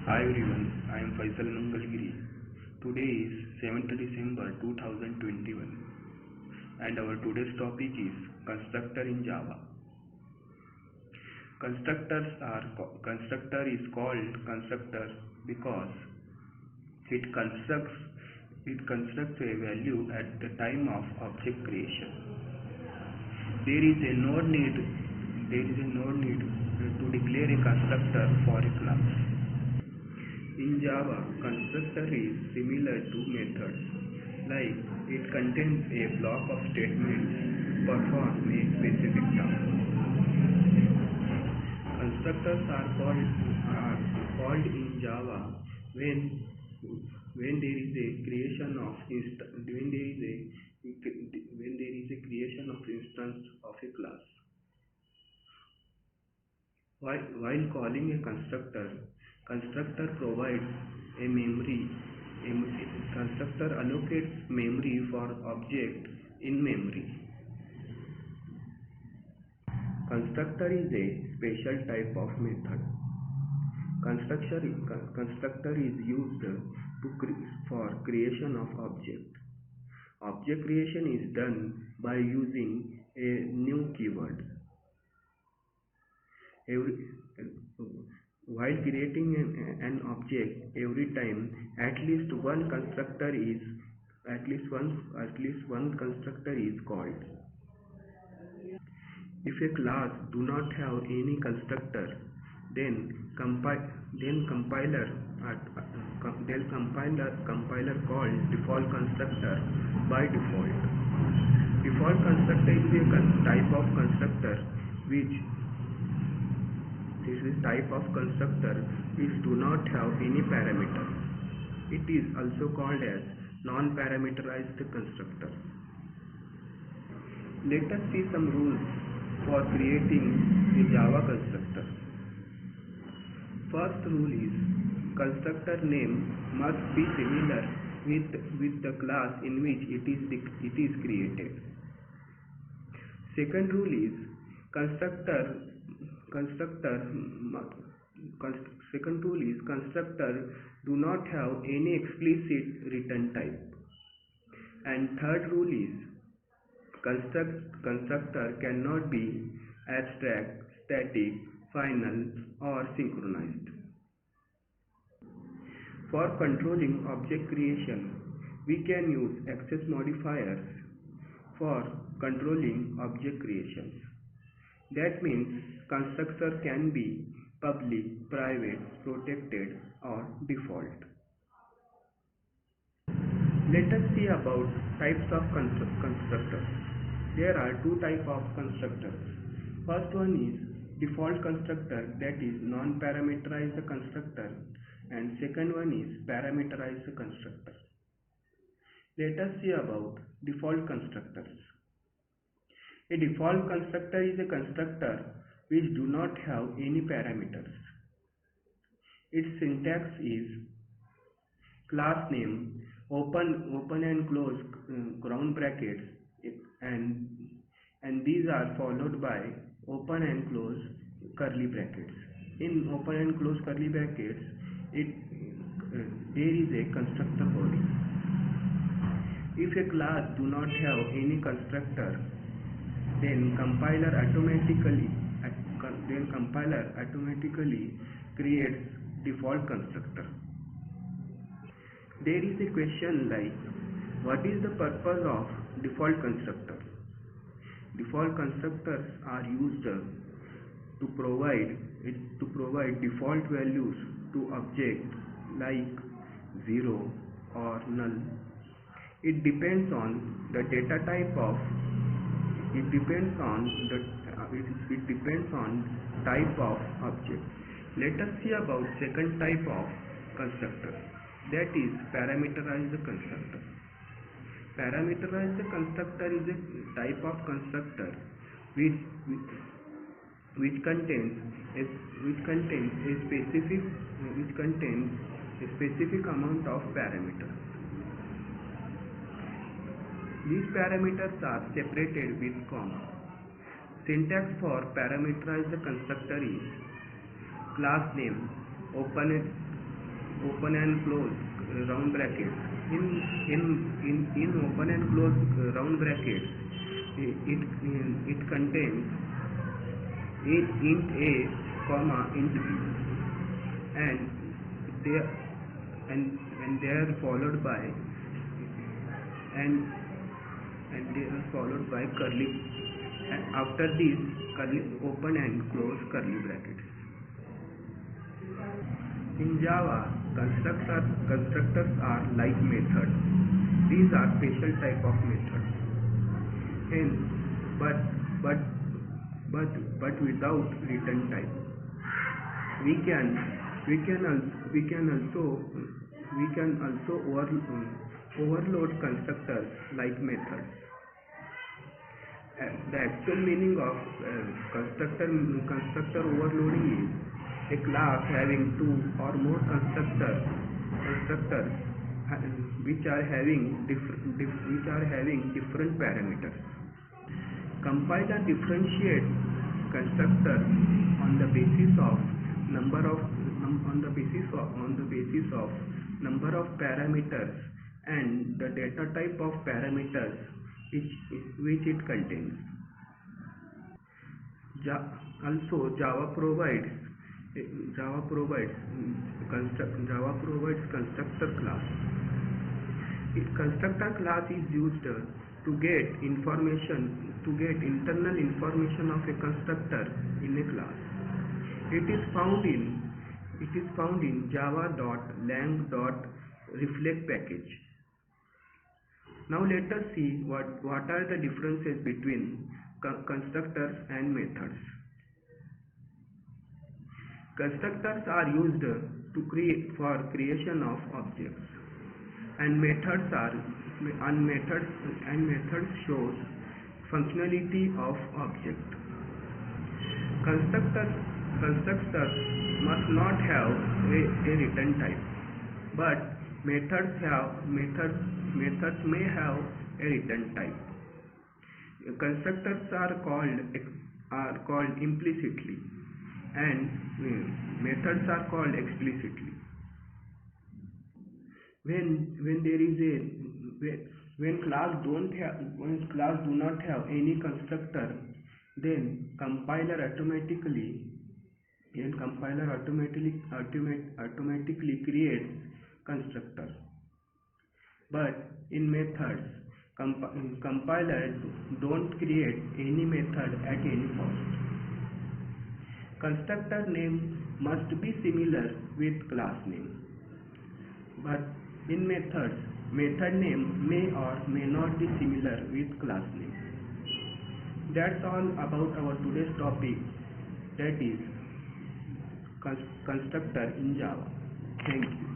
Hi everyone, I am Faisal Mangalgiri. Today is 7th December 2021 and our today's topic is constructor in Java. Constructor is called constructor because it constructs a value at the time of object creation. There is no need to declare a constructor for a class. In Java, constructor is similar to methods, like it contains a block of statements to perform a specific task. Constructors are called in Java when there is a creation of instance of a class. While calling a constructor provides a memory. Constructor allocates memory for object in memory. Constructor is a special type of method. Constructor is used for creation of object. Object creation is done by using a new keyword. While creating an object, every time at least one constructor is called. If a class do not have any constructor, then compiler calls default constructor by default. Default constructor is a type of constructor which do not have any parameter. It is also called as non-parameterized constructor. Let us see some rules for creating a Java constructor. First rule is constructor name must be similar with the class in which it is created. Second rule is constructor do not have any explicit return type. And third rule is constructor cannot be abstract, static, final or synchronized. For controlling object creation, we can use access modifiers for controlling object creations. That means constructor can be public, private, protected or default. Let us see about types of constructors. There are two types of constructors. First one is default constructor, that is non-parameterized constructor, and second one is parameterized constructor. Let us see about default constructors. A default constructor is a constructor which do not have any parameters. Its syntax is class name, open and close round brackets, and these are followed by open and close curly brackets. In open and close curly brackets, there is a constructor body. If a class do not have any constructor, then compiler automatically creates default constructor. There is a question like, what is the purpose of default constructor? Default constructors are used to provide default values to objects like 0 or null. It depends on the data type of type of object. Let us see about second type of constructor, that is parameterized constructor. Parameterized constructor is a type of constructor which contains a specific amount of parameters. These parameters are separated with comma. Syntax for parameterized constructor is class name, open open and close round brackets. In open and close round brackets, it contains int a comma int b, and they and they are followed by curly, and after this curly open and close curly brackets. In Java, constructors are like methods. These are special type of methods. Hence, but without return type. We can also overload constructors like methods. The actual meaning of constructor overloading is a class having two or more constructors which are having different parameters. Compiler differentiates constructors on the basis of number of parameters and the data type of parameters which it contains. Also, Java provides constructor class. Constructor class is used to get internal information of a constructor in a class. It is found in java.lang.reflect package. Now let us see what are the differences between constructors and methods. Constructors are used to creation of objects, and methods shows functionality of object. Constructors must not have a return type, but methods may have a return type. Constructors are called implicitly, and methods are called explicitly. When class do not have any constructor, then compiler automatically creates constructor. But in methods, compilers don't create any method at any cost. Constructor name must be similar with class name. But in methods, method name may or may not be similar with class name. That's all about our today's topic, that is constructor in Java. Thank you.